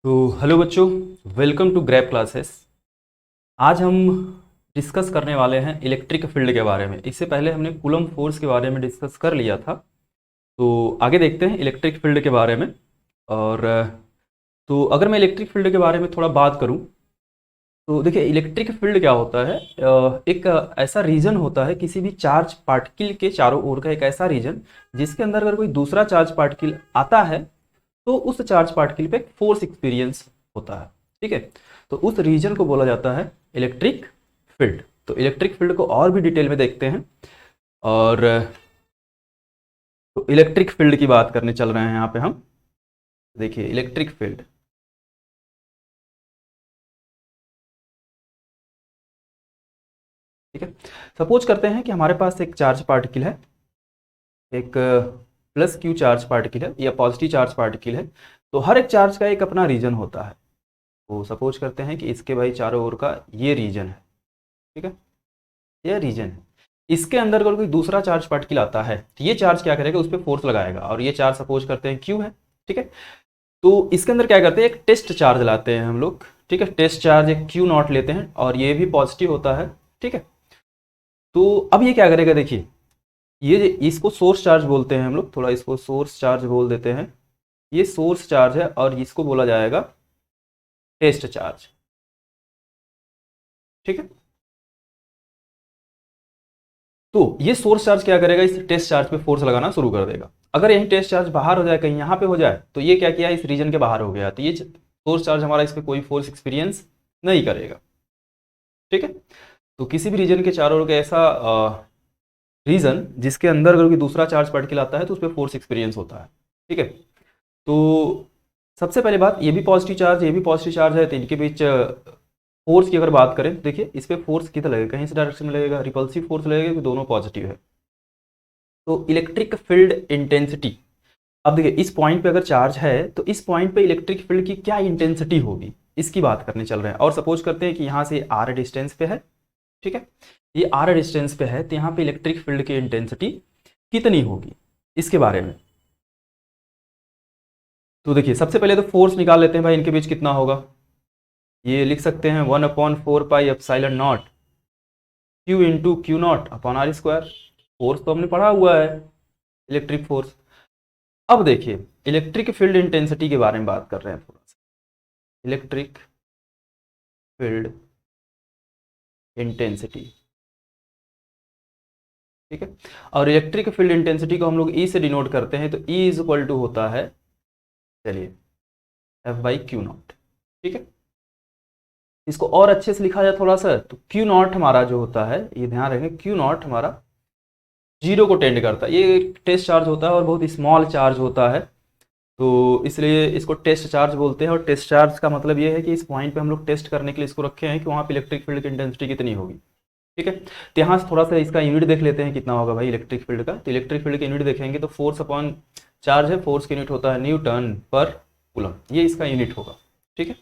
तो हेलो बच्चों, welcome to grab classes. आज हम डिस्कस करने वाले हैं इलेक्ट्रिक फील्ड के बारे में। इससे पहले हमने कूलम फोर्स के बारे में डिस्कस कर लिया था। तो आगे देखते हैं इलेक्ट्रिक फील्ड के बारे में। और तो अगर मैं इलेक्ट्रिक फील्ड के बारे में थोड़ा बात करूं तो देखिए, इलेक्ट्रिक फील्ड क्या होता है। एक ऐसा रीजन होता है किसी भी चार्ज पार्टिकल के चारों ओर का, एक ऐसा रीजन जिसके अंदर अगर कोई दूसरा चार्ज पार्टिकल आता है तो उस चार्ज पार्टिकल पे एक फोर्स एक्सपीरियंस होता है। ठीक है, तो उस रीजन को बोला जाता है इलेक्ट्रिक फील्ड। तो इलेक्ट्रिक फील्ड को और भी डिटेल में देखते हैं। और तो इलेक्ट्रिक फील्ड की बात करने चल रहे हैं यहाँ पे हम। देखिए इलेक्ट्रिक फील्ड, ठीक है। सपोज करते हैं कि हमारे पास एक चार्ज पार्टिकल है, एक प्लस क्यू चार्ज पार्टिकल है या पॉजिटिव चार्ज पार्टिकल है। तो हर एक चार्ज का एक अपना रीजन होता है। तो सपोज करते हैं कि इसके भाई चारों ओर का ये रीजन है, ठीक है, ये रीजन है। इसके अंदर अगर कोई दूसरा चार्ज पार्टिकल आता है तो ये चार्ज क्या करेगा, उस पर फोर्स लगाएगा। और ये चार्ज सपोज करते हैं क्यू है, ठीक है। तो इसके अंदर क्या करते हैं, एक टेस्ट चार्ज लाते हैं हम लोग, ठीक है। टेस्ट चार्ज एक क्यू नॉट लेते हैं और ये भी पॉजिटिव होता है, ठीक है। तो अब ये क्या करेगा, देखिए ये इसको सोर्स चार्ज बोलते हैं हम लोग, थोड़ा इसको सोर्स चार्ज बोल देते हैं। ये सोर्स चार्ज है और इसको बोला जाएगा टेस्ट चार्ज, ठीक है। तो ये सोर्स चार्ज क्या करेगा, इस टेस्ट चार्ज पे फोर्स लगाना शुरू कर देगा। अगर यही टेस्ट चार्ज बाहर हो जाए, कहीं यहाँ पे हो जाए, तो ये क्या किया, इस रीजन के बाहर हो गया, तो ये सोर्स चार्ज हमारा इस पर कोई फोर्स एक्सपीरियंस नहीं करेगा, ठीक है। तो किसी भी रीजन के चारों ओर का ऐसा रीजन जिसके अंदर अगर कोई दूसरा चार्ज पार्टिकल आता है तो उस पर फोर्स एक्सपीरियंस होता है, ठीक है। तो सबसे पहले बात, ये भी पॉजिटिव चार्ज, ये भी पॉजिटिव चार्ज है, तो इनके बीच फोर्स की अगर बात करें तो देखिए इस पर फोर्स कितना लगेगा, कहीं से डायरेक्शन में लगेगा, रिपल्सिव फोर्स लगेगा, क्योंकि दोनों पॉजिटिव है। तो इलेक्ट्रिक फील्ड इंटेंसिटी, अब देखिए इस पॉइंट पे अगर चार्ज है तो इस पॉइंट पे इलेक्ट्रिक फील्ड की क्या इंटेंसिटी होगी, इसकी बात करने चल रहे हैं। और सपोज करते हैं कि यहाँ से आर डिस्टेंस पे है, ठीक है, ये आर डिस्टेंस पे है, तो यहाँ पे इलेक्ट्रिक फील्ड की इंटेंसिटी कितनी होगी, इसके बारे में। तो देखिए सबसे पहले तो फोर्स निकाल लेते हैं भाई, इनके बीच कितना होगा। ये लिख सकते हैं 1/4 pi epsilon not q into q not upon r square. Force तो हमने पढ़ा हुआ है, इलेक्ट्रिक फोर्स। अब देखिए इलेक्ट्रिक फील्ड इंटेंसिटी के बारे में बात कर रहे हैं थोड़ा सा। इलेक्ट्रिक फील्ड इंटेंसिटी, ठीक है। और इलेक्ट्रिक फील्ड इंटेंसिटी को हम लोग ई से डिनोट करते हैं, तो ई इज इक्वल टू होता है, चलिए, एफ बाई क्यू नॉट, ठीक है। इसको और अच्छे से लिखा जाए थोड़ा सा, तो क्यू नॉट हमारा जो होता है, ये ध्यान रखें, क्यू नॉट हमारा जीरो को टेंड करता है। ये टेस्ट चार्ज होता है और बहुत स्मॉल चार्ज होता है, तो इसलिए इसको टेस्ट चार्ज बोलते हैं। और टेस्ट चार्ज का मतलब ये है कि इस पॉइंट पे हम लोग टेस्ट करने के लिए इसको रखे हैं कि वहाँ पे इलेक्ट्रिक फील्ड की इंटेंसिटी कितनी होगी, ठीक है। तो यहाँ से थोड़ा सा इसका यूनिट देख लेते हैं कितना होगा भाई इलेक्ट्रिक फील्ड का। तो इलेक्ट्रिक फील्ड का यूनिट देखेंगे तो फोर्स अपॉन चार्ज है, फोर्स का यूनिट होता है न्यूटन पर कूलम, ये इसका यूनिट होगा, ठीक है।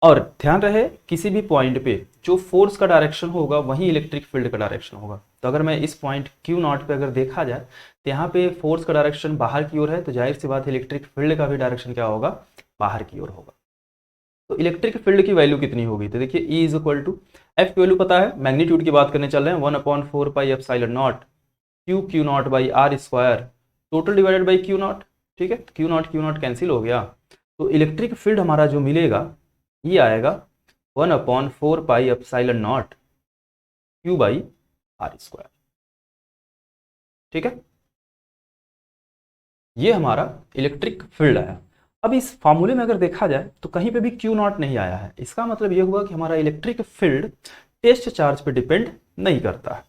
और ध्यान रहे किसी भी पॉइंट पे जो फोर्स का डायरेक्शन होगा वही इलेक्ट्रिक फील्ड का डायरेक्शन होगा। तो अगर मैं इस पॉइंट क्यू नॉट पे अगर देखा जाए तो यहाँ पे फोर्स का डायरेक्शन बाहर की ओर है, तो जाहिर सी बात है इलेक्ट्रिक फील्ड का भी डायरेक्शन क्या होगा, बाहर की ओर होगा। तो इलेक्ट्रिक फील्ड की वैल्यू कितनी होगी, तो देखिए E is equal to, F की वैल्यू पता है, मैग्नीट्यूड की बात करने चल रहे हैं, 1/4 pi epsilon not q q not by r square total divided by q not, ठीक है। क्यू नॉट कैंसिल हो गया, तो इलेक्ट्रिक फील्ड हमारा जो मिलेगा ये आएगा 1/4 pi epsilon not q by r square, ठीक है। ये हमारा इलेक्ट्रिक फील्ड आया। अब इस फार्मूले में अगर देखा जाए तो कहीं पे भी क्यू नॉट नहीं आया है, इसका मतलब ये हुआ कि हमारा इलेक्ट्रिक फील्ड टेस्ट चार्ज पे डिपेंड नहीं करता है,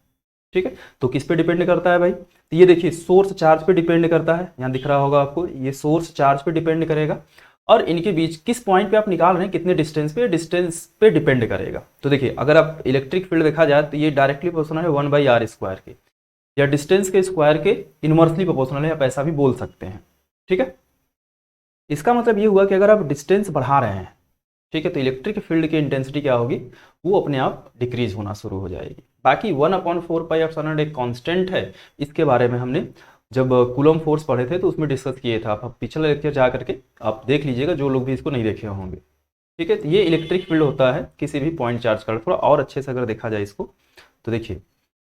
ठीक है। तो किस पे डिपेंड करता है भाई, तो ये देखिए सोर्स चार्ज पे डिपेंड करता है, यहाँ दिख रहा होगा आपको, ये सोर्स चार्ज पे डिपेंड करेगा। और इनके बीच किस पॉइंट पे आप निकाल रहे हैं, कितने डिस्टेंस पे डिपेंड करेगा। तो देखिए अगर आप इलेक्ट्रिक फील्ड देखा जाए तो ये डायरेक्टली प्रोपोर्शनल है 1/r स्क्वायर के, या डिस्टेंस के स्क्वायर के इनवर्सली प्रोपोर्शनल है, आप ऐसा भी बोल सकते हैं, ठीक है। इसका मतलब ये हुआ कि अगर आप डिस्टेंस बढ़ा रहे हैं, ठीक है, तो इलेक्ट्रिक फील्ड की इंटेंसिटी क्या होगी, वो अपने आप डिक्रीज होना शुरू हो जाएगी। बाकी 1/4 पाई एक कांस्टेंट है, इसके बारे में हमने जब कूलम फोर्स पढ़े थे तो उसमें डिस्कस किए थे। आप पिछला लेक्चर जा करके आप देख लीजिएगा, जो लोग भी इसको नहीं देखे होंगे, ठीक है, तो ये इलेक्ट्रिक फील्ड होता है किसी भी पॉइंट चार्ज का। थोड़ा और अच्छे से अगर देखा जाए इसको तो देखिए,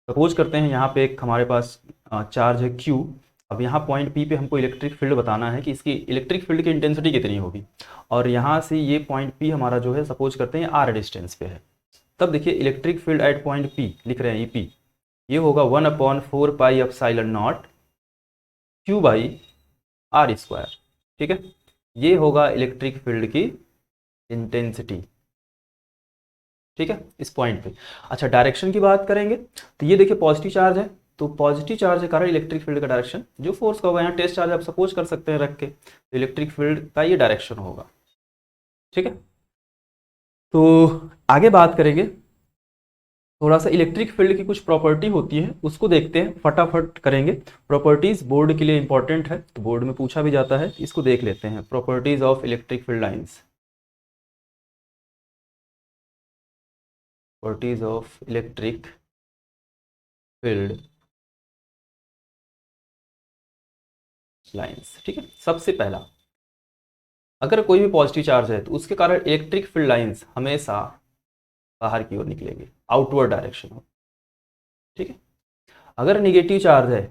सपोज करते हैं यहाँ पे एक हमारे पास चार्ज है Q। अब यहाँ पॉइंट P पे हमको इलेक्ट्रिक फील्ड बताना है कि इसकी इलेक्ट्रिक फील्ड की इंटेंसिटी कितनी होगी। और यहाँ से ये पॉइंट P हमारा जो है सपोज करते हैं R डिस्टेंस पे है। तब देखिए electric field at point P लिख रहे हैं, EP ये होगा 1/4πε0 Q बाई R स्क्वायर। ठीक है, ये होगा इलेक्ट्रिक फील्ड की इंटेंसिटी। ठीक है, इस पॉइंट पे। अच्छा, डायरेक्शन की बात करेंगे तो ये देखिए पॉजिटिव चार्ज है, तो पॉजिटिव चार्ज के कारण इलेक्ट्रिक फील्ड का डायरेक्शन जो फोर्स का होगा, यहाँ टेस्ट चार्ज आप सपोज कर सकते हैं रख के, तो इलेक्ट्रिक फील्ड का ये डायरेक्शन होगा। ठीक है, तो आगे बात करेंगे, थोड़ा सा इलेक्ट्रिक फील्ड की कुछ प्रॉपर्टी होती है उसको देखते हैं, फटाफट करेंगे। प्रॉपर्टीज बोर्ड के लिए इंपॉर्टेंट है, तो बोर्ड में पूछा भी जाता है, इसको देख लेते हैं। Properties of electric field lines, properties of electric field lines. ठीक है, सबसे पहला, अगर कोई भी पॉजिटिव चार्ज है तो उसके कारण इलेक्ट्रिक फील्ड लाइंस हमेशा बाहर की ओर निकलेंगे, आउटवर्ड डायरेक्शन हो। ठीक है, अगर निगेटिव चार्ज है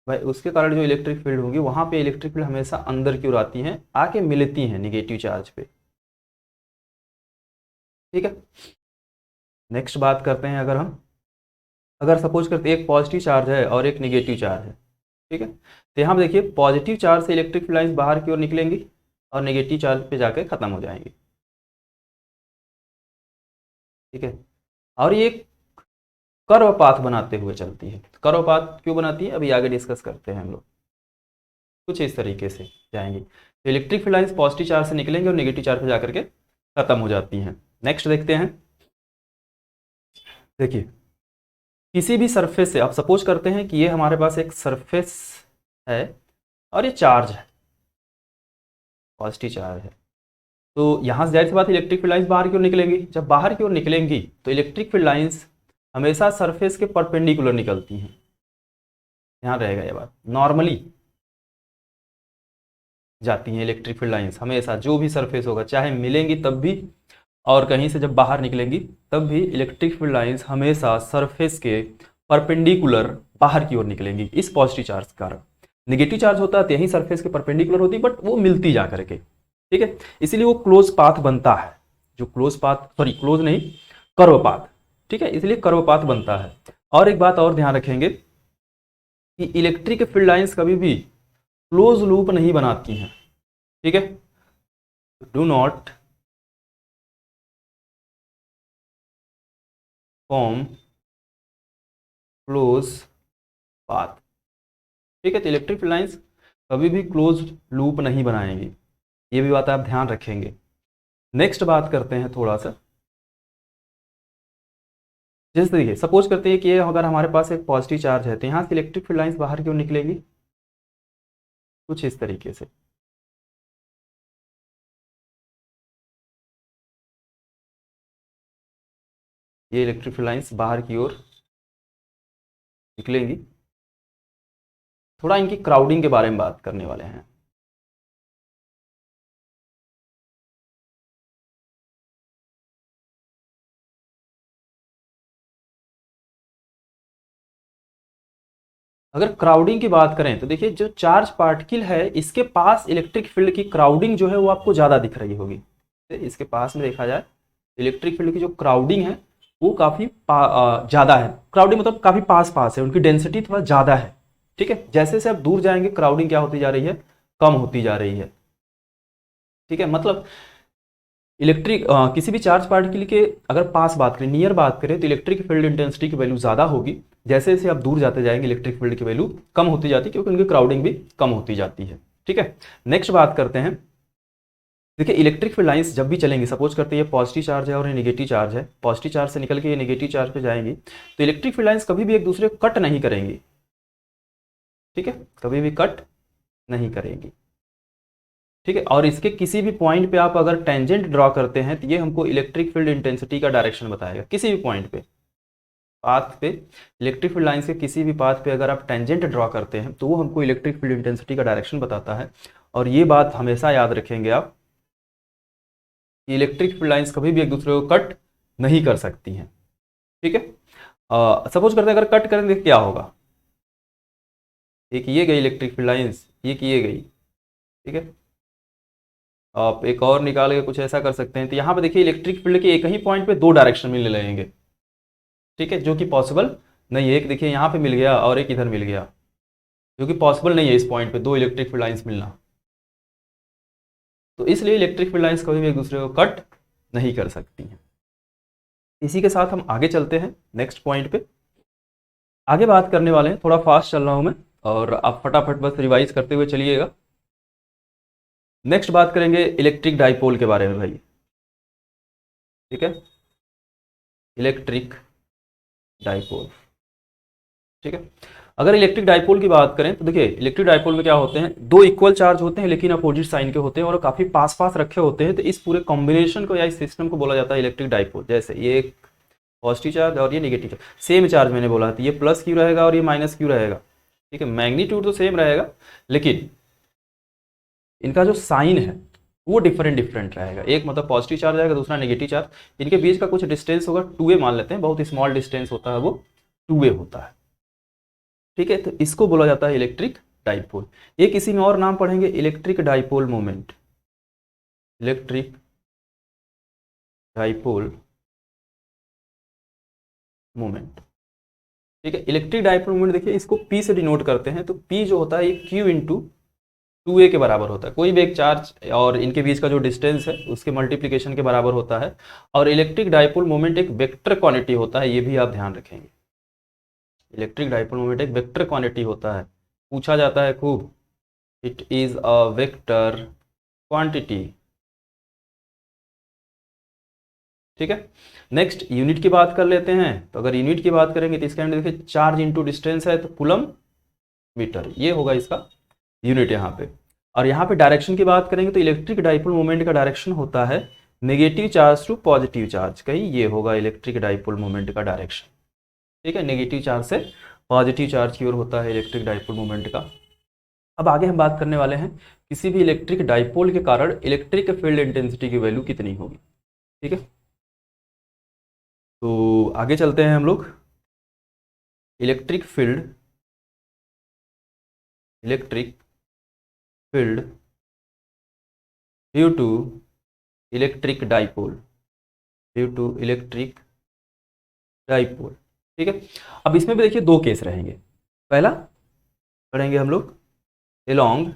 भाई उसके कारण जो इलेक्ट्रिक फील्ड होंगी वहां पे इलेक्ट्रिक फील्ड हमेशा अंदर की ओर आती हैं, आके मिलती हैं निगेटिव चार्ज पे। ठीक है, नेक्स्ट बात करते हैं, अगर सपोज करते हैं एक पॉजिटिव चार्ज है और एक निगेटिव चार्ज है। ठीक है, तो यहाँ देखिए पॉजिटिव चार्ज से इलेक्ट्रिक फील्ड लाइंस बाहर की ओर निकलेंगी और नेगेटिव चार्ज पे जाकर खत्म हो जाएंगी। ठीक है, और ये कर्व पाथ बनाते हुए चलती है। कर्व पाथ क्यों बनाती है अभी आगे डिस्कस करते हैं हम लोग, कुछ इस तरीके से जाएंगे। तो electric field lines positive charge से निकलेंगे और नेगेटिव चार्ज पे जाकर के खत्म हो जाती हैं। नेक्स्ट देखते हैं, देखिए किसी भी सरफेस से, आप सपोज करते हैं कि ये हमारे पास एक सरफेस है और ये चार्ज है, पॉजिटिव चार्ज है, तो यहाँ से जाहिर सी बात इलेक्ट्रिक फील्ड लाइंस बाहर की ओर निकलेंगी। जब बाहर की ओर निकलेंगी तो इलेक्ट्रिक फील्ड लाइंस हमेशा सरफेस के परपेंडिकुलर निकलती हैं, ध्यान रहेगा ये बात। नॉर्मली जाती हैं इलेक्ट्रिक फील्ड लाइंस हमेशा, जो भी सरफेस होगा चाहे मिलेंगी तब भी, और कहीं से जब बाहर निकलेंगी तब भी इलेक्ट्रिक फील्ड लाइंस हमेशा सरफेस के परपेंडिकुलर बाहर की ओर निकलेंगी इस पॉजिटिव चार्ज के कारण। निगेटिव चार्ज होता है तो यही सरफेस के परपेंडिकुलर होती है, बट वो मिलती जा करके। ठीक है, इसीलिए वो क्लोज पाथ बनता है, जो क्लोज पाथ, सॉरी क्लोज नहीं, कर्व पाथ। ठीक है, इसलिए कर्व पाथ बनता है। और एक बात और ध्यान रखेंगे कि इलेक्ट्रिक फील्ड लाइंस कभी भी क्लोज लूप नहीं बनाती हैं। ठीक है, do not form close path. ठीक है, तो इलेक्ट्रिक फील्ड लाइंस कभी भी क्लोज लूप नहीं बनाएंगी, ये भी बात आप ध्यान रखेंगे। नेक्स्ट बात करते हैं थोड़ा सा, जैसे देखिए सपोज करते हैं कि ये अगर हमारे पास एक पॉजिटिव चार्ज है तो यहाँ से इलेक्ट्रिक फील्ड लाइंस बाहर क्यों निकलेंगी, कुछ इस तरीके से। ये इलेक्ट्रिक फील्ड लाइंस बाहर की ओर निकलेंगी। थोड़ा इनकी क्राउडिंग के बारे में बात करने वाले हैं। अगर क्राउडिंग की बात करें तो देखिए जो चार्ज पार्टिकल है इसके पास इलेक्ट्रिक फील्ड की क्राउडिंग जो है वो आपको ज़्यादा दिख रही होगी। इसके पास में देखा जाए इलेक्ट्रिक फील्ड की जो क्राउडिंग है वो काफ़ी ज़्यादा है। क्राउडिंग मतलब काफ़ी पास पास है, उनकी डेंसिटी थोड़ा ज़्यादा है। ठीक है, जैसे जैसे आप दूर जाएंगे क्राउडिंग क्या होती जा रही है, कम होती जा रही है। ठीक है, मतलब इलेक्ट्रिक किसी भी चार्ज पार्टिकल के अगर पास बात करें, नियर बात करें, तो इलेक्ट्रिक फील्ड इंटेंसिटी की वैल्यू ज़्यादा होगी। जैसे जैसे आप दूर जाते जाएंगे इलेक्ट्रिक फील्ड की वैल्यू कम होती जाती है, क्योंकि उनकी क्राउडिंग भी कम होती जाती है। ठीक है, नेक्स्ट बात करते हैं, देखिए इलेक्ट्रिक फील्ड लाइंस जब भी चलेंगी, सपोज करते हैं ये पॉजिटिव चार्ज है और ये निगेटिव चार्ज है, पॉजिटिव चार्ज से निकल के ये निगेटिव चार्ज पे जाएंगी, तो इलेक्ट्रिक फील्ड लाइंस कभी भी एक दूसरे को कट नहीं करेंगी। ठीक है, कभी भी कट नहीं करेंगी। ठीक है, और इसके किसी भी पॉइंट पे आप अगर टेंजेंट ड्रॉ करते हैं तो ये हमको इलेक्ट्रिक फील्ड इंटेंसिटी का डायरेक्शन बताएगा। किसी भी पॉइंट पे, पाथ पे, इलेक्ट्रिक फील्ड लाइंस के किसी भी पाथ पे अगर आप टेंजेंट ड्रॉ करते हैं तो वो हमको इलेक्ट्रिक फील्ड इंटेंसिटी का डायरेक्शन बताता है। और ये बात हमेशा याद रखेंगे आप कि इलेक्ट्रिक फील्ड लाइंस कभी भी एक दूसरे को कट नहीं कर सकती हैं। ठीक है, सपोज करते हैं अगर कट करेंगे क्या होगा, एक ये गई इलेक्ट्रिक फील्ड लाइंस, एक ये गई। ठीक है, आप एक और निकाल के कुछ ऐसा कर सकते हैं। तो यहाँ पे देखिए इलेक्ट्रिक फील्ड के एक ही पॉइंट पे दो डायरेक्शन मिलने लगेंगे। ठीक है, जो कि पॉसिबल नहीं है। एक देखिए यहाँ पे मिल गया और एक इधर मिल गया, जो कि पॉसिबल नहीं है इस पॉइंट पे दो इलेक्ट्रिक फील्ड लाइंस मिलना। तो इसलिए इलेक्ट्रिक फील्ड लाइंस कभी भी एक दूसरे को कट नहीं कर सकती हैं। इसी के साथ हम आगे चलते हैं नेक्स्ट पॉइंट पे। आगे बात करने वाले हैं, थोड़ा फास्ट चल रहा हूं मैं और आप फटाफट बस रिवाइज करते हुए चलिएगा। नेक्स्ट बात करेंगे इलेक्ट्रिक डाइपोल के बारे में भाई। ठीक है, इलेक्ट्रिक डाइपोल। ठीक है, अगर इलेक्ट्रिक डाइपोल की बात करें तो देखिए इलेक्ट्रिक डाइपोल में क्या होते हैं, दो इक्वल चार्ज होते हैं लेकिन अपोजिट साइन के होते हैं और काफी पास पास रखे होते हैं। तो इस पूरे कॉम्बिनेशन को या इस सिस्टम को बोला जाता है इलेक्ट्रिक डाइपोल। जैसे ये एक पॉजिटिव चार्ज और ये नेगेटिव चार्ज, सेम चार्ज मैंने बोला था, ये प्लस क्यू रहेगा और ये माइनस क्यू रहेगा। ठीक है, मैग्नीट्यूड तो सेम रहेगा लेकिन इनका जो साइन है वो डिफरेंट डिफरेंट रहेगा। एक मतलब पॉजिटिव चार्ज आएगा, दूसरा नेगेटिव चार्ज। इनके बीच का कुछ डिस्टेंस होगा 2a मान लेते हैं, बहुत स्मॉल डिस्टेंस होता है, वो 2a होता है। ठीक है, तो इसको बोला जाता है इलेक्ट्रिक डाइपोल। ये किसी में और नाम पढ़ेंगे electric dipole moment, electric dipole moment. ठीक है, इलेक्ट्रिक डाइपोल मोमेंट देखिए इसको P से डिनोट करते हैं। तो P जो होता है ये Q इंटू 2a के बराबर होता है। कोई भी एक चार्ज और इनके बीच का जो डिस्टेंस है उसके मल्टीप्लिकेशन के बराबर होता है। और इलेक्ट्रिक डाइपोल मोमेंट एक वेक्टर क्वांटिटी होता है, ये भी आप ध्यान रखेंगे। इलेक्ट्रिक डाइपोल मोमेंट एक वेक्टर क्वांटिटी होता है, पूछा जाता है खूब। It is a vector quantity. ठीक है, नेक्स्ट यूनिट की बात कर लेते हैं। तो अगर यूनिट की बात करेंगे तो इसके अंदर देखिए चार्ज इंटू डिस्टेंस है तो कूलम मीटर, ये होगा इसका यूनिट यहाँ पे। और यहाँ पे डायरेक्शन की बात करेंगे तो इलेक्ट्रिक डाइपोल मोमेंट का डायरेक्शन होता है negative charge to positive charge, कहीं ये होगा इलेक्ट्रिक डाइपोल मोमेंट का डायरेक्शन। ठीक है, नेगेटिव चार्ज से पॉजिटिव चार्ज की ओर होता है इलेक्ट्रिक डाइपोल मोमेंट का। अब आगे हम बात करने वाले हैं किसी भी इलेक्ट्रिक डाइपोल के कारण इलेक्ट्रिक फील्ड इंटेंसिटी की वैल्यू कितनी होगी। ठीक है, तो आगे चलते हैं हम लोग। Electric field due to electric dipole, due to electric dipole. ठीक है, अब इसमें भी देखिए दो केस रहेंगे। पहला पढ़ेंगे हम लोग along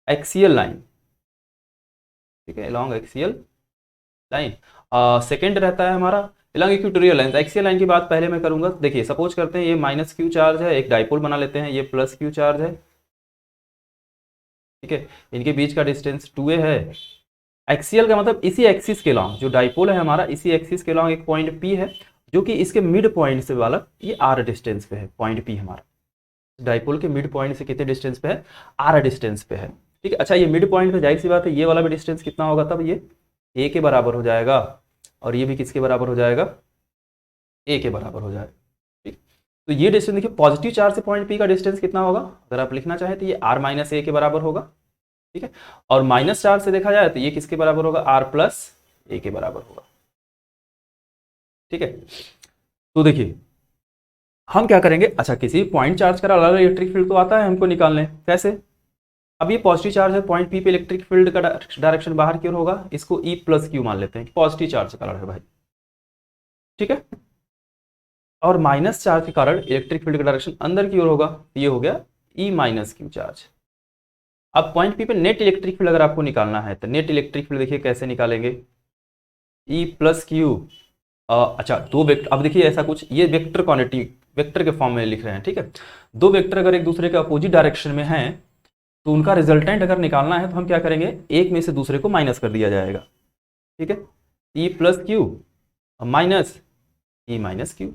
एक्सियल लाइन। ठीक है, along एक्सियल लाइन। सेकेंड रहता है हमारा along equatorial line. Axial line की बात पहले मैं करूंगा। देखिए सपोज करते हैं ये माइनस क्यू चार्ज है, एक डाइपोल बना लेते हैं, ये प्लस क्यू चार्ज है। ठीक है, इनके बीच का डिस्टेंस 2a है। एक्सियल का मतलब इसी एक्सिस के लॉन्ग, जो डाइपोल है हमारा इसी एक्सिस के लॉन्ग एक पॉइंट P है जो कि इसके मिड पॉइंट से वाला ये r डिस्टेंस पे है। पॉइंट P हमारा डाइपोल के मिड पॉइंट से कितने डिस्टेंस पे है, r डिस्टेंस पे है। ठीक है, अच्छा ये मिड पॉइंट पे जाहिर सी बात है ये वाला भी डिस्टेंस कितना होगा, तब ये a के बराबर हो जाएगा और ये भी किसके बराबर हो जाएगा, a के बराबर हो जाएगा। ठीक, तो ये डिस्टेंस देखिए पॉजिटिव चार्ज से पॉइंट P का डिस्टेंस कितना होगा, अगर आप लिखना चाहें तो ये r माइनस a के बराबर होगा। ठीक है, और माइनस चार्ज से देखा जाए तो ये किसके बराबर होगा, r प्लस a के बराबर होगा। ठीक है, तो देखिए हम क्या करेंगे, अच्छा किसी पॉइंट चार्ज का अलग इलेक्ट्रिक फील्ड तो आता है हमको निकालने, कैसे। अब ये पॉजिटिव चार्ज है, पॉइंट P पे इलेक्ट्रिक फील्ड का डायरेक्शन बाहर की ओर होगा, इसको E प्लस क्यू मान लेते हैं, पॉजिटिव चार्ज का है भाई। ठीक है, और माइनस चार्ज के कारण इलेक्ट्रिक फील्ड का डायरेक्शन अंदर की ओर होगा, ये हो गया E माइनस क्यू चार्ज। अब पॉइंट P पे नेट इलेक्ट्रिक फील्ड अगर आपको निकालना है तो नेट इलेक्ट्रिक फील्ड देखिए कैसे निकालेंगे, E प्लस क्यू। अच्छा दो वेक्टर, अब देखिए ऐसा कुछ, ये वेक्टर क्वांटिटी वेक्टर के फॉर्म में लिख रहे हैं। ठीक है, दो वेक्टर अगर एक दूसरे के अपोजिट डायरेक्शन में हैं तो उनका रिजल्टेंट अगर निकालना है तो हम क्या करेंगे, एक में से दूसरे को माइनस कर दिया जाएगा। ठीक है, E plus q minus E minus q.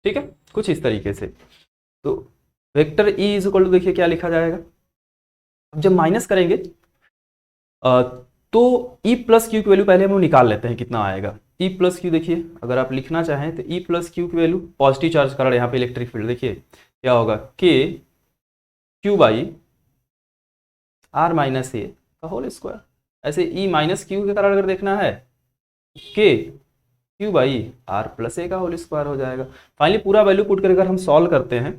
ठीक है, कुछ इस तरीके से। तो vector E is equal to देखिए क्या लिखा जाएगा, अब जब माइनस करेंगे तो E प्लस क्यू की वैल्यू पहले हम लोग निकाल लेते हैं कितना आएगा। E प्लस क्यू देखिए अगर आप लिखना चाहें तो E प्लस क्यू की वैल्यू, पॉजिटिव चार्ज कारण यहाँ पे इलेक्ट्रिक फील्ड देखिए क्या होगा, K Q by R minus A का होल स्क्वायर। ऐसे ई माइनस क्यू के कारण अगर देखना है के क्यू बाई आर प्लस ए का होल स्क्वायर हो जाएगा। फाइनली पूरा वैल्यू पुट कर अगर हम सॉल्व करते हैं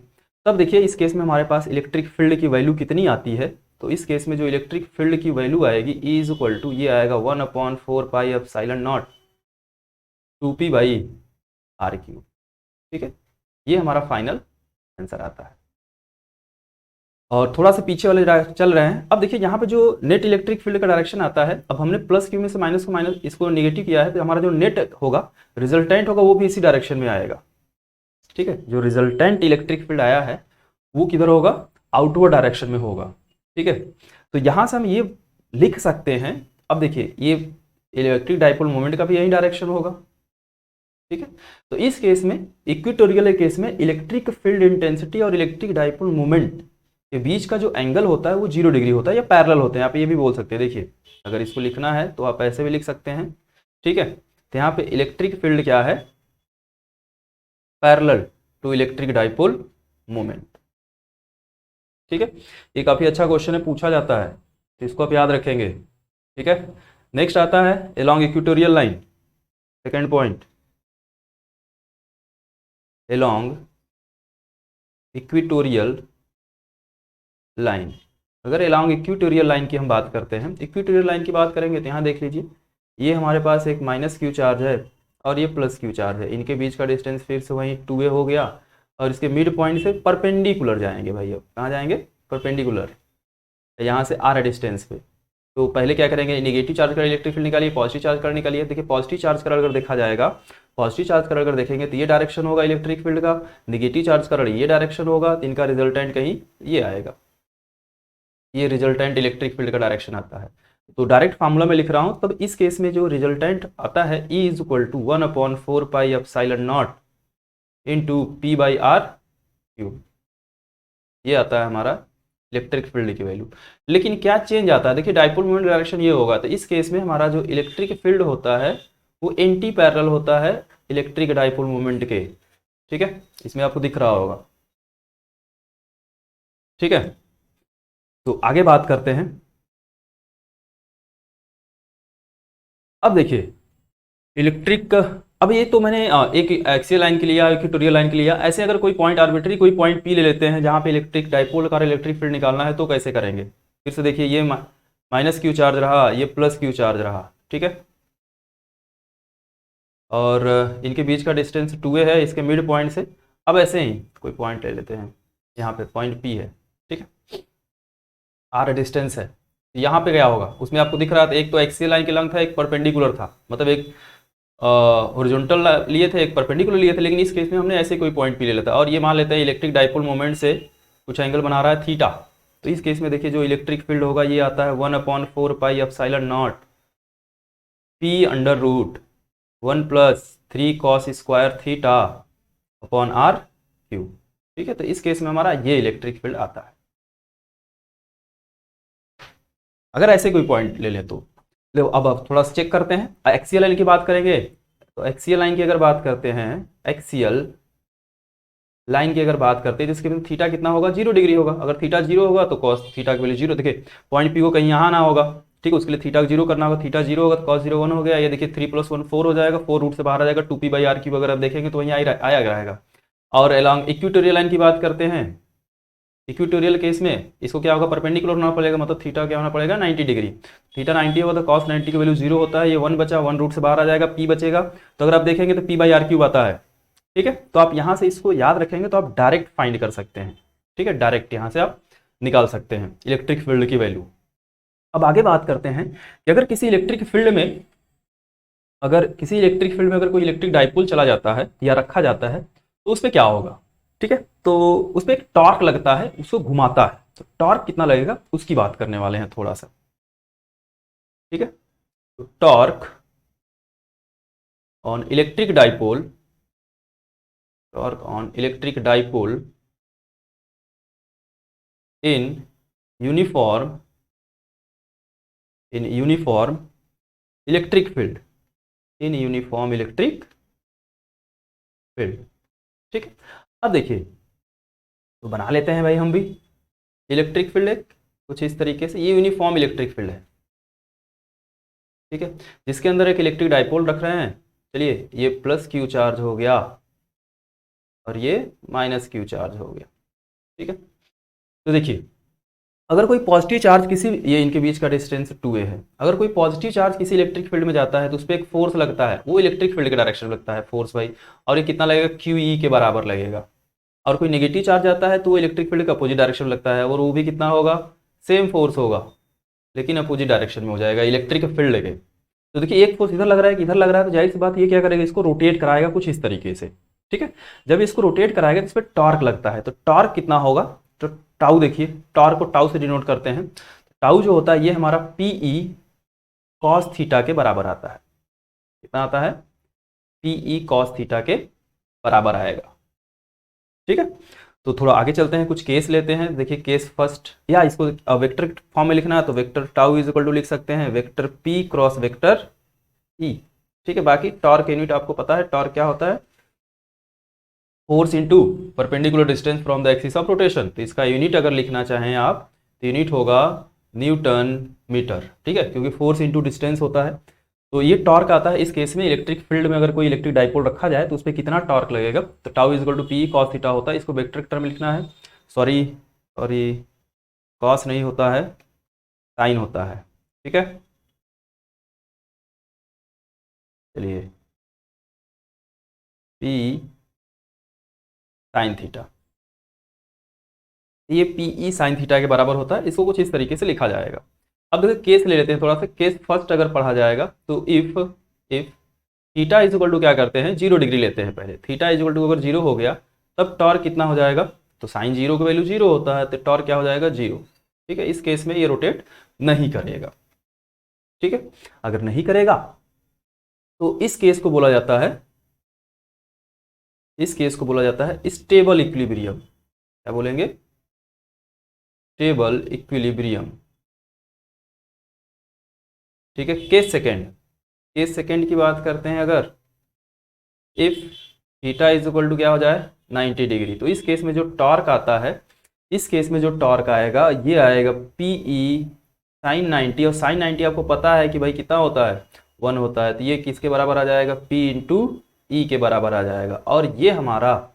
तब देखिए इस केस में हमारे पास इलेक्ट्रिक फील्ड की वैल्यू कितनी आती है। तो इस केस में जो इलेक्ट्रिक फील्ड की वैल्यू आएगी ई इज इक्वल टू ये आएगा 1/4πε0 2p बाई आर क्यू। ठीक है, ये हमारा फाइनल आंसर आता है। और थोड़ा सा पीछे वाले चल रहे हैं। अब देखिए यहाँ पे जो नेट इलेक्ट्रिक फील्ड का डायरेक्शन आता है, अब हमने प्लस क्यू में से माइनस को माइनस इसको नेगेटिव किया है, तो हमारा जो नेट होगा रिजल्टेंट होगा वो भी इसी डायरेक्शन में आएगा। ठीक है, जो रिजल्टेंट इलेक्ट्रिक फील्ड आया है वो किधर होगा, आउटवर्ड डायरेक्शन में होगा। ठीक है, तो यहाँ से हम ये लिख सकते हैं। अब देखिए ये इलेक्ट्रिक डाइपोल मोमेंट का भी यही डायरेक्शन होगा। ठीक है, तो इस केस में इक्वेटोरियल केस में इलेक्ट्रिक फील्ड इंटेंसिटी और इलेक्ट्रिक डाइपोल मोमेंट के बीच का जो एंगल होता है वो 0 डिग्री होता है या पैरेलल होते हैं। यहाँ पे ये भी बोल सकते हैं, देखिए अगर इसको लिखना है तो आप ऐसे भी लिख सकते हैं। ठीक है, तो यहाँ पे इलेक्ट्रिक फील्ड क्या है, parallel to electric dipole moment. ठीक है, ये काफी अच्छा क्वेश्चन है, पूछा जाता है, तो इसको आप याद रखेंगे। ठीक है, नेक्स्ट आता है along equatorial line, second point, along equatorial line. अगर अलोंग इक्वेटोरियल लाइन की हम बात करते हैं, इक्वेटोरियल लाइन की बात करेंगे तो यहाँ देख लीजिए ये हमारे पास एक माइनस क्यू चार्ज है और ये प्लस क्यू चार्ज है, इनके बीच का डिस्टेंस फिर से वहीं 2a हो गया और इसके मिड पॉइंट से परपेंडिकुलर जाएंगे भाई। अब कहाँ जाएंगे, परपेंडिकुलर, यहाँ से r डिस्टेंस पे। तो पहले क्या करेंगे, नेगेटिव चार्ज का इलेक्ट्रिक फील्ड निकालिए, पॉजिटिव चार्ज का निकालिए। देखिए पॉजिटिव चार्ज का अगर देखा जाएगा, पॉजिटिव चार्ज का अगर देखेंगे तो ये डायरेक्शन होगा इलेक्ट्रिक फील्ड का, नेगेटिव चार्ज का ये डायरेक्शन होगा, तो इनका रिजल्टेंट कहीं ये आएगा, ये रिजल्टेंट इलेक्ट्रिक फील्ड का डायरेक्शन आता है। तो डायरेक्ट फार्मूला में लिख रहा हूं, तब इस केस में जो रिजल्टेंट आता है E is equal to 1/4πε0 into p by r cube, ये आता है हमारा इलेक्ट्रिक फील्ड की वैल्यू। लेकिन क्या चेंज आता है, देखिए डाइपोल मोमेंट डायरेक्शन ये होगा, तो इस केस में हमारा जो इलेक्ट्रिक फील्ड होता है वो एंटी पैरेलल होता है इलेक्ट्रिक डाइपोल मोमेंट के। ठीक है, इसमें आपको दिख रहा होगा। ठीक है, तो आगे बात करते हैं। अब देखिए इलेक्ट्रिक, अब ये तो मैंने एक एक्सियल लाइन के लिया, इक्वेटोरियल लाइन के लिया, ऐसे अगर कोई पॉइंट आर्बिट्री कोई पॉइंट पी ले लेते हैं जहाँ पे इलेक्ट्रिक डाइपोल का इलेक्ट्रिक फील्ड निकालना है, तो कैसे करेंगे। फिर से देखिए ये माइनस क्यू चार्ज रहा, ये प्लस क्यू चार्ज रहा। ठीक है, और इनके बीच का डिस्टेंस 2a है इसके मिड पॉइंट से। अब ऐसे ही कोई पॉइंट ले लेते हैं, यहाँ पे पॉइंट P है। ठीक है, r डिस्टेंस है, यहाँ पे गया होगा, उसमें आपको दिख रहा था एक तो एक्सियल लाइन की लेंथ था, एक परपेंडिकुलर था, मतलब एक हॉरिजॉन्टल लिए थे, एक परपेंडिकुलर लिए थे। लेकिन इस केस में हमने ऐसे कोई पॉइंट पी ले लेता और ये मान लेते हैं इलेक्ट्रिक डाइपोल मोमेंट से कुछ एंगल बना रहा है थीटा। तो इस केस में देखिए जो इलेक्ट्रिक फील्ड होगा ये आता है 1/4πε0 p under root 1 + 3 cos square theta upon r cube. ठीक है, तो इस केस में हमारा ये इलेक्ट्रिक फील्ड आता है। अगर ऐसे कोई पॉइंट ले लें तो अब थोड़ा सा चेक करते हैं। एक्सियल लाइन की बात करेंगे तो एक्सियल लाइन की अगर बात करते हैं, एक्सियल लाइन की अगर बात करते हैं जिसके में थीटा कितना होगा, 0 डिग्री होगा। अगर थीटा 0 होगा तो कॉस थीटा की वैल्यू 0। देखिए पॉइंट पी को कहीं यहाँ ना होगा, ठीक है, उसके लिए थीटा 0 करना होगा। थीटा 0 होगा तो कॉस 0 1 हो गया। ये देखिए 3 + 1 4 हो जाएगा, 4 रूट से बाहर आ जाएगा, 2p/r क्यूब अगर आप देखेंगे तो वहीं आया रहेगा। और अलॉन्ग इक्वेटोरियल लाइन की बात करते हैं, इक्वेटोरियल केस में इसको क्या होगा, परपेंडिकुलर होना पड़ेगा, मतलब थीटा क्या होना पड़ेगा, 90 डिग्री। थीटा 90 होगा तो cos 90 की वैल्यू 0 होता है। ये 1 बचा, 1 रूट से बाहर आ जाएगा, p बचेगा। तो अगर आप देखेंगे तो p/r क्यूब आता है। ठीक है, तो आप यहाँ से इसको याद रखेंगे तो आप डायरेक्ट फाइंड कर सकते हैं। ठीक है, डायरेक्ट यहाँ से आप निकाल सकते हैं इलेक्ट्रिक फील्ड की वैल्यू। अब आगे बात करते हैं कि अगर किसी इलेक्ट्रिक फील्ड में अगर कोई इलेक्ट्रिक डाइपोल चला जाता है या रखा जाता है तो उसमें क्या होगा। ठीक है, तो उसमें एक टॉर्क लगता है, उसको घुमाता है, तो टॉर्क कितना लगेगा उसकी बात करने वाले हैं थोड़ा सा। ठीक है, तो torque on electric dipole in uniform electric field, ठीक है। अब देखिए तो बना लेते हैं भाई हम भी इलेक्ट्रिक फील्ड कुछ इस तरीके से, ये यूनिफॉर्म इलेक्ट्रिक फील्ड है। ठीक है, जिसके अंदर एक इलेक्ट्रिक डाइपोल रख रहे हैं। चलिए, ये प्लस क्यू चार्ज हो गया और ये माइनस क्यू चार्ज हो गया। ठीक है, तो देखिए, अगर कोई पॉजिटिव चार्ज किसी, ये इनके बीच का डिस्टेंस 2a है, अगर कोई पॉजिटिव चार्ज किसी इलेक्ट्रिक फील्ड में जाता है तो उस पर एक फोर्स लगता है, वो इलेक्ट्रिक फील्ड के डायरेक्शन में लगता है फोर्स भाई, और ये कितना लगेगा, क्यू ई के बराबर लगेगा। और कोई नेगेटिव चार्ज आता है तो वो इलेक्ट्रिक फील्ड के अपोजिट डायरेक्शन में लगता है, और वो भी कितना होगा, सेम फोर्स होगा लेकिन अपोजिट डायरेक्शन में हो जाएगा इलेक्ट्रिक फील्ड लेके। तो देखिए, एक फोर्स इधर लग रहा है कि इधर लग रहा है, तो जाहिर सी बात ये क्या करेगा, इसको रोटेट कराएगा कुछ इस तरीके से। ठीक है, जब इसको रोटेट कराएगा तो इस पर टॉर्क लगता है, तो टॉर्क कितना होगा, तो टाउ, देखिए टॉर्क को टाउ से डिनोट करते हैं। टाउ जो होता है ये हमारा पी ई कॉस थीटा के बराबर आता है। कितना आता है, पी ई कॉस थीटा के बराबर आएगा। ठीक है, तो थोड़ा आगे चलते हैं, कुछ केस लेते हैं। देखिए केस फर्स्ट, या इसको वेक्टर फॉर्म में लिखना है तो vector tau is equal to लिख सकते हैं vector P cross vector E. ठीक है, बाकी टॉर्क यूनिट आपको पता है, टॉर्क क्या होता है, force into perpendicular distance from the axis of rotation. तो इसका यूनिट अगर लिखना चाहें आप तो यूनिट होगा न्यूटन मीटर। ठीक है, क्योंकि फोर्स इनटू डिस्टेंस होता है। तो ये टॉर्क आता है इस केस में, इलेक्ट्रिक फील्ड में अगर कोई इलेक्ट्रिक डाइपोल रखा जाए तो उस पर कितना टॉर्क लगेगा, तो tau is equal to P cos theta होता है। इसको वेक्टर टर्म में लिखना है, सॉरी सॉरी, कॉस नहीं होता है, साइन होता है। ठीक है, चलिए, पी साइन थीटा, ये पी ई साइन थीटा के बराबर होता है। इसको कुछ इस तरीके से लिखा जाएगा। अब देखिए केस ले लेते हैं थोड़ा सा, केस फर्स्ट अगर पढ़ा जाएगा तो if theta is equal to, क्या करते हैं, 0 डिग्री लेते हैं पहले। थीटा इज इक्वल टू अगर 0 हो गया तब टॉर्क कितना हो जाएगा, तो साइन 0 की वैल्यू 0 होता है, तो टॉर्क क्या हो जाएगा, 0। ठीक है, इस केस में ये रोटेट नहीं करेगा। ठीक है, अगर नहीं करेगा तो इस केस को बोला जाता है, इस केस को बोला जाता है स्टेबल इक्विलिब्रियम। क्या बोलेंगे, स्टेबल इक्विलिब्रियम। ठीक है, केस सेकेंड की बात करते हैं, अगर if theta is equal to क्या हो जाए, 90 डिग्री, तो इस केस में जो टॉर्क आता है, इस केस में जो टॉर्क आएगा ये आएगा पी ई साइन 90, और साइन 90 आपको पता है कि भाई कितना होता है, 1 होता है। तो ये किसके बराबर आ जाएगा, पी इंटू ई के बराबर आ जाएगा, और ये हमारा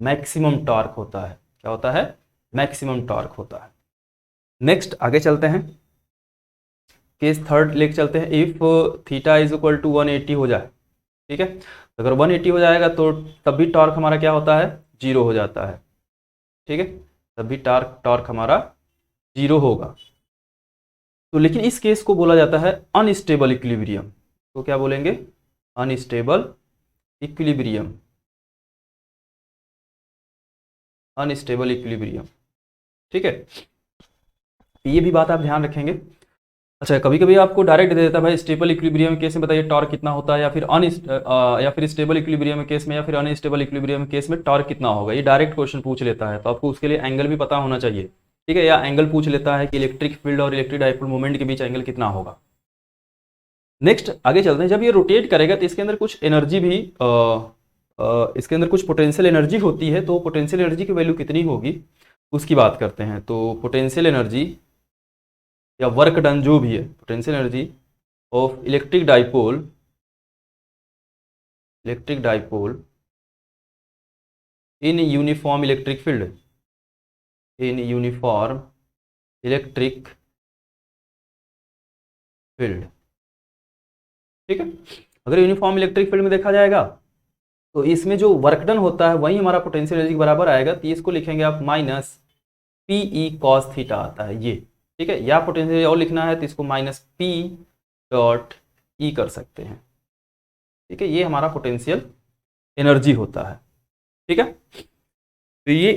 मैक्सिमम टॉर्क होता है। क्या होता है, मैक्सिमम टॉर्क होता है। नेक्स्ट आगे चलते हैं, केस थर्ड लेके चलते हैं। If theta is equal to 180 हो जाए, ठीक है, अगर 180 हो जाएगा तो तब भी टॉर्क हमारा क्या होता है, 0 हो जाता है। ठीक है, तब भी टॉर्क हमारा 0 होगा। तो लेकिन इस केस को बोला जाता है अनस्टेबल इक्विलिब्रियम। तो क्या बोलेंगे, अनस्टेबल इक्विलिब्रियम, अनस्टेबल इक्विलिब्रियम। ठीक है, ये भी बात आप ध्यान रखेंगे। अच्छा, कभी कभी आपको डायरेक्ट दे देता है भाई स्टेबल इक्विलिब्रियम केस में बताइए टॉर्क कितना होता है, या फिर स्टेबल इक्विलिब्रियम केस में, या फिर अनस्टेबल इक्विलिब्रियम केस में टॉर्क कितना होगा। ये डायरेक्ट क्वेश्चन पूछ लेता है, तो आपको उसके लिए एंगल भी पता होना चाहिए। ठीक है, या एंगल पूछ लेता है कि इलेक्ट्रिक फील्ड और इलेक्ट्रिक डाइपोल मोमेंट के बीच एंगल कितना होगा। नेक्स्ट आगे चलते हैं, जब ये रोटेट करेगा तो इसके अंदर कुछ एनर्जी भी इसके अंदर कुछ पोटेंशियल एनर्जी होती है। तो पोटेंशियल एनर्जी की वैल्यू कितनी होगी उसकी बात करते हैं। तो पोटेंशियल एनर्जी या वर्क डन जो भी है, potential energy of electric dipole in uniform electric field, in uniform electric field. ठीक है, अगर यूनिफॉर्म इलेक्ट्रिक फील्ड में देखा जाएगा तो इसमें जो वर्क डन होता है वही हमारा पोटेंशियल एनर्जी के बराबर आएगा। तो इसको लिखेंगे आप minus P E cos theta आता है ये। ठीक है, या पोटेंशियल और लिखना है तो इसको माइनस पी डॉट ई कर सकते हैं। ठीक है, ये हमारा पोटेंशियल एनर्जी होता है। ठीक है, तो ये